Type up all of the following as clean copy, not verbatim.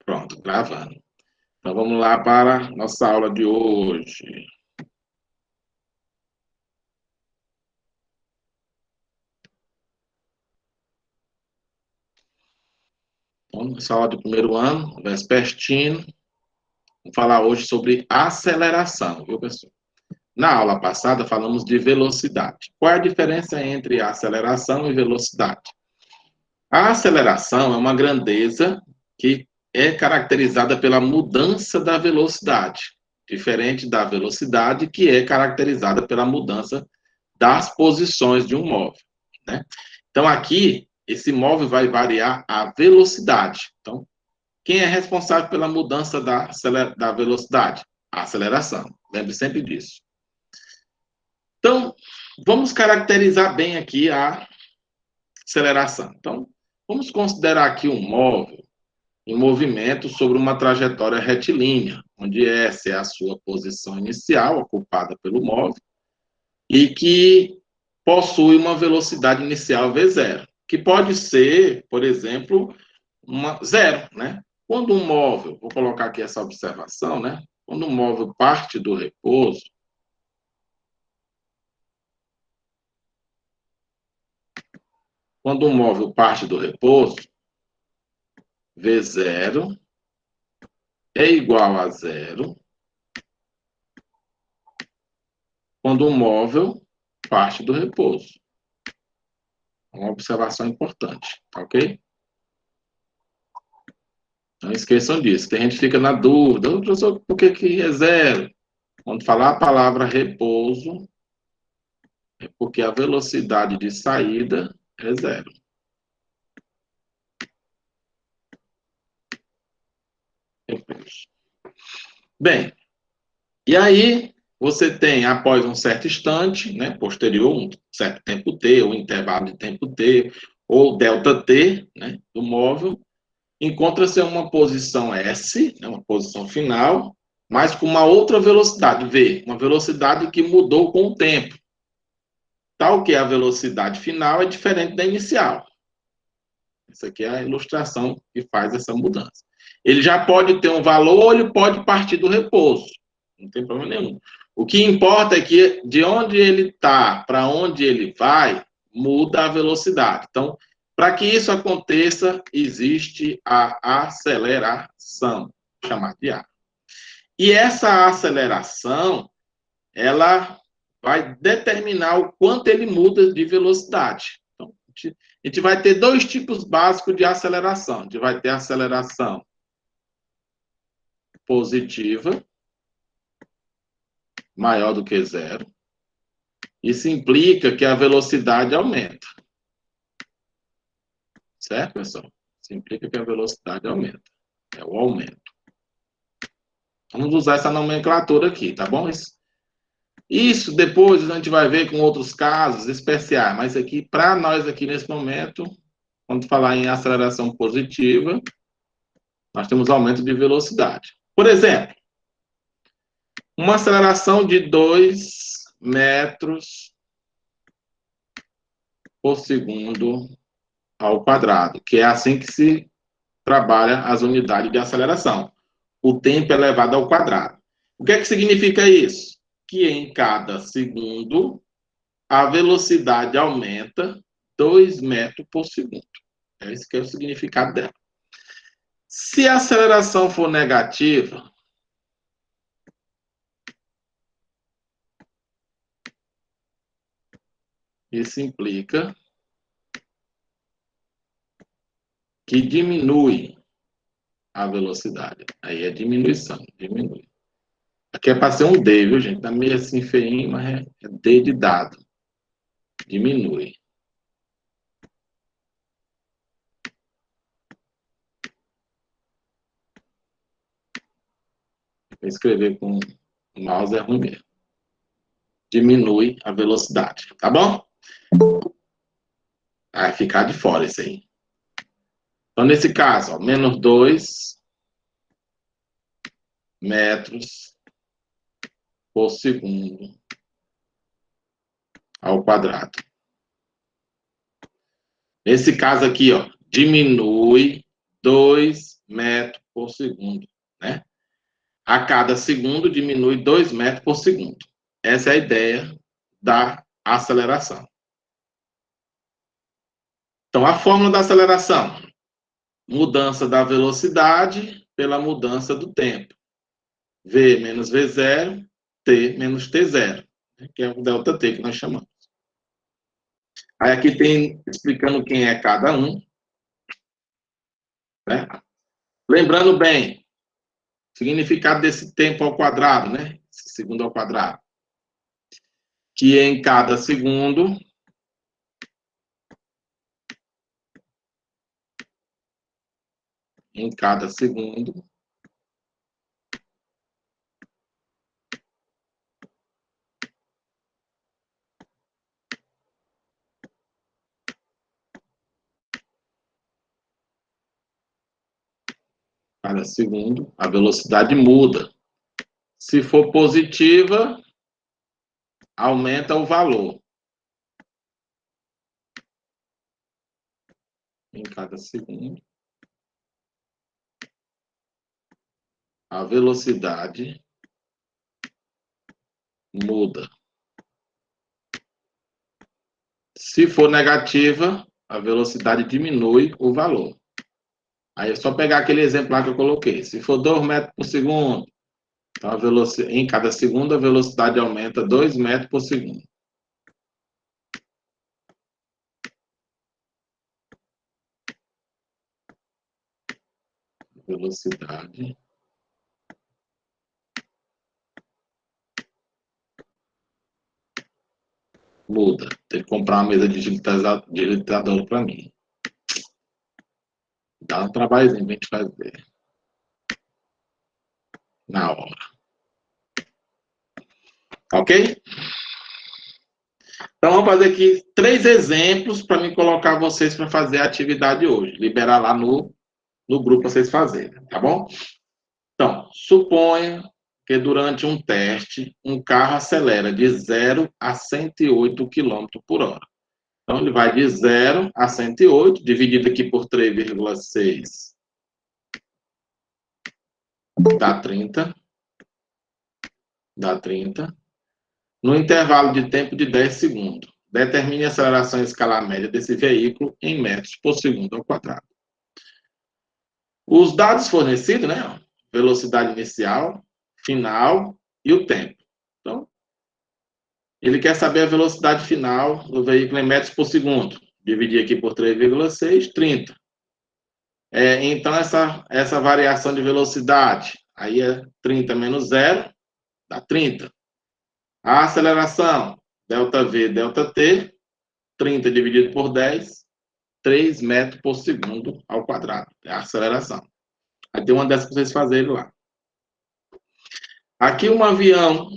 Pronto, gravando. Então vamos lá para a nossa aula de hoje. Então, nossa aula do primeiro ano, vespertino. Vamos falar hoje sobre aceleração, viu, pessoal? Na aula passada falamos de velocidade. Qual é a diferença entre aceleração e velocidade? A aceleração é uma grandeza que é caracterizada pela mudança da velocidade, diferente da velocidade, que é caracterizada pela mudança das posições de um móvel, né? Então, aqui, esse móvel vai variar a velocidade. Então, quem é responsável pela mudança da velocidade? A aceleração. Lembre sempre disso. Então, vamos caracterizar bem aqui a aceleração. Então, vamos considerar aqui um móvel em movimento sobre uma trajetória retilínea, onde essa é a sua posição inicial, ocupada pelo móvel, e que possui uma velocidade inicial v0, que pode ser, por exemplo, zero, né? Quando um móvel, vou colocar aqui essa observação, né? Quando um móvel parte do repouso, V0 é igual a zero quando um móvel parte do repouso. Uma observação importante, tá ok? Não esqueçam disso. Tem gente que fica na dúvida, professor, por que é zero? Quando falar a palavra repouso, é porque a velocidade de saída é zero. Repouso. Bem, e aí você tem, após um certo instante, né, posterior, um certo tempo t, ou intervalo de tempo t, ou delta t, né, do móvel, encontra-se uma posição S, né, uma posição final, mas com uma outra velocidade, V, uma velocidade que mudou com o tempo. Tal que a velocidade final é diferente da inicial. Essa aqui é a ilustração que faz essa mudança. Ele já pode ter um valor ou ele pode partir do repouso. Não tem problema nenhum. O que importa é que de onde ele está para onde ele vai, muda a velocidade. Então, para que isso aconteça, existe a aceleração, chamada de A. E essa aceleração, ela vai determinar o quanto ele muda de velocidade. Então, a gente vai ter dois tipos básicos de aceleração. A gente vai ter a aceleração positiva, maior do que zero. Isso implica que a velocidade aumenta. Certo, pessoal? Isso implica que a velocidade aumenta. É o aumento. Vamos usar essa nomenclatura aqui, tá bom? Isso depois a gente vai ver com outros casos especiais, mas aqui, para nós aqui nesse momento, quando falar em aceleração positiva, nós temos aumento de velocidade. Por exemplo, uma aceleração de 2 metros por segundo ao quadrado, que é assim que se trabalha as unidades de aceleração. O tempo elevado ao quadrado. O que é que significa isso? Que em cada segundo a velocidade aumenta 2 metros por segundo. Esse que é o significado dela. Se a aceleração for negativa, isso implica que diminui a velocidade. Aí é diminuição, diminui. Aqui é para ser um D, viu, gente? Tá meio assim feinho, mas é D de dado. Diminui. Escrever com o mouse é ruim mesmo. Diminui a velocidade, tá bom? Vai ficar de fora isso aí. Então, nesse caso, ó, menos 2 metros por segundo ao quadrado. Nesse caso aqui, ó, diminui 2 metros por segundo, né? A cada segundo diminui 2 metros por segundo. Essa é a ideia da aceleração. Então, a fórmula da aceleração: mudança da velocidade pela mudança do tempo. V menos V0, T menos T0, que é o ΔT que nós chamamos. Aí aqui tem explicando quem é cada um, né? Lembrando bem, significado desse tempo ao quadrado, né? Esse segundo ao quadrado. Que em cada segundo, a velocidade muda. Se for positiva, aumenta o valor. Em cada segundo, a velocidade muda. Se for negativa, a velocidade diminui o valor. Aí é só pegar aquele exemplo lá que eu coloquei. Se for 2 metros por segundo, então em cada segundo a velocidade aumenta 2 metros por segundo. Velocidade muda. Tem que comprar uma mesa digitalizadora para mim. Dá um trabalhozinho pra gente fazer. Na hora. Ok? Então, vamos fazer aqui 3 exemplos para me colocar vocês para fazer a atividade hoje. Liberar lá no grupo para vocês fazerem, tá bom? Então, suponha que durante um teste, um carro acelera de 0 a 108 km por hora. Então, ele vai de 0 a 108, dividido aqui por 3,6, dá 30. Dá 30. No intervalo de tempo de 10 segundos. Determine a aceleração em escala média desse veículo em metros por segundo ao quadrado. Os dados fornecidos, né? Velocidade inicial, final e o tempo. Então, ele quer saber a velocidade final do veículo em metros por segundo. Dividir aqui por 3,6, 30. Então, essa variação de velocidade, aí é 30 menos 0, dá 30. A aceleração, ΔV, ΔT, 30 dividido por 10, 3 metros por segundo ao quadrado. É a aceleração. Aí tem uma dessas para vocês fazerem lá. Aqui um avião,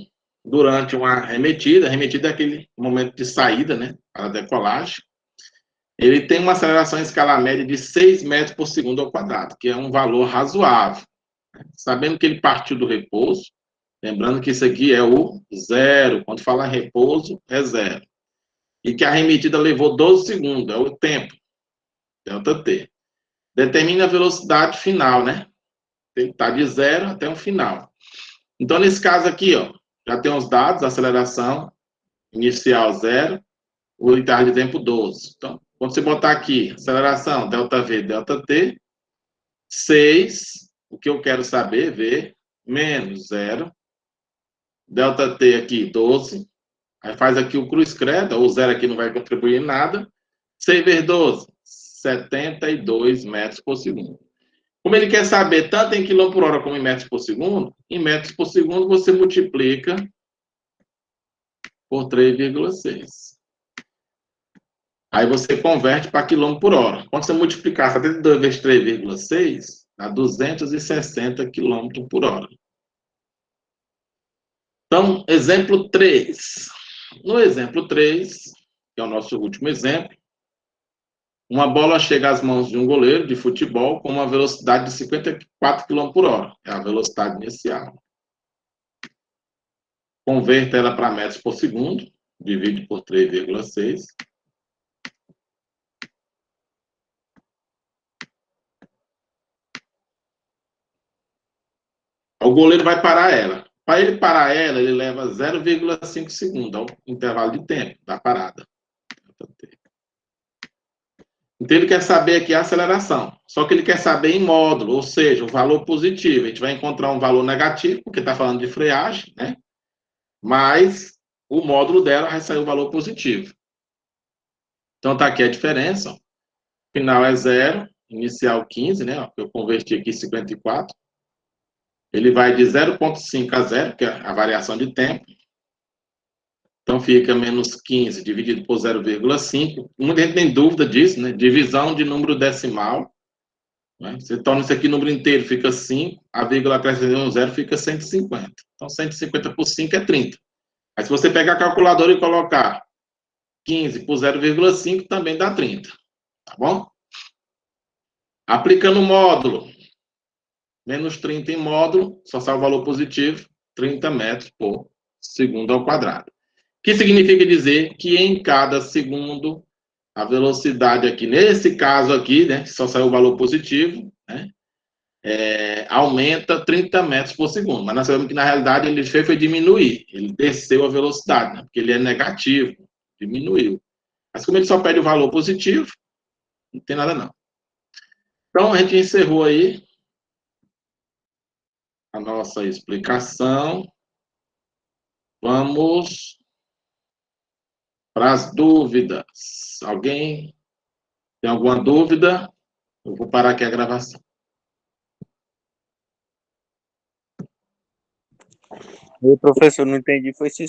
durante uma arremetida é aquele momento de saída, né, para a decolagem, ele tem uma aceleração em escala média de 6 metros por segundo ao quadrado, que é um valor razoável. Sabendo que ele partiu do repouso, lembrando que isso aqui é o zero, quando fala em repouso, é zero. E que a arremetida levou 12 segundos, é o tempo, ΔT. Determine a velocidade final, né? Tem que estar de 0 até o final. Então, nesse caso aqui, ó, já tem os dados, aceleração inicial 0, o intervalo de tempo 12. Então, quando você botar aqui, aceleração, ΔV, ΔT, 6, o que eu quero saber, V, menos 0, ΔT aqui, 12, aí faz aqui o cruz credo, o 0 aqui não vai contribuir em nada, 6 vezes 12, 72 metros por segundo. Como ele quer saber tanto em quilômetro por hora como em metros por segundo você multiplica por 3,6. Aí você converte para quilômetro por hora. Quando você multiplicar 72 vezes 3,6, dá 260 quilômetros por hora. Então, exemplo 3. No exemplo 3, que é o nosso último exemplo, uma bola chega às mãos de um goleiro de futebol com uma velocidade de 54 km por hora. É a velocidade inicial. Converta ela para metros por segundo, divide por 3,6. O goleiro vai parar ela. Para ele parar ela, ele leva 0,5 segundos, ao intervalo de tempo da parada. Então, ele quer saber aqui a aceleração. Só que ele quer saber em módulo, ou seja, o valor positivo. A gente vai encontrar um valor negativo, porque está falando de freagem, né? Mas o módulo dela vai sair o valor positivo. Então, tá aqui a diferença. Ó. Final é 0, inicial 15, né? Ó, eu converti aqui 54. Ele vai de 0,5 a 0, que é a variação de tempo. Então, fica menos 15 dividido por 0,5. Muita gente tem dúvida disso, né? Divisão de número decimal. Né? Você torna isso aqui número inteiro, fica 5. A vírgula acrescenta um 0, fica 150. Então, 150 por 5 é 30. Aí, se você pegar a calculadora e colocar 15 por 0,5, também dá 30. Tá bom? Aplicando o módulo. Menos 30 em módulo, só sai o valor positivo, 30 metros por segundo ao quadrado. Que significa dizer que em cada segundo, a velocidade aqui, nesse caso aqui, né, só saiu o valor positivo, né, aumenta 30 metros por segundo. Mas nós sabemos que, na realidade, ele fez foi diminuir. Ele desceu a velocidade, né, porque ele é negativo, diminuiu. Mas como ele só pede o valor positivo, não tem nada não. Então, a gente encerrou aí a nossa explicação. Vamos para as dúvidas. Alguém tem alguma dúvida? Eu vou parar aqui a gravação. O professor, não entendi, foi se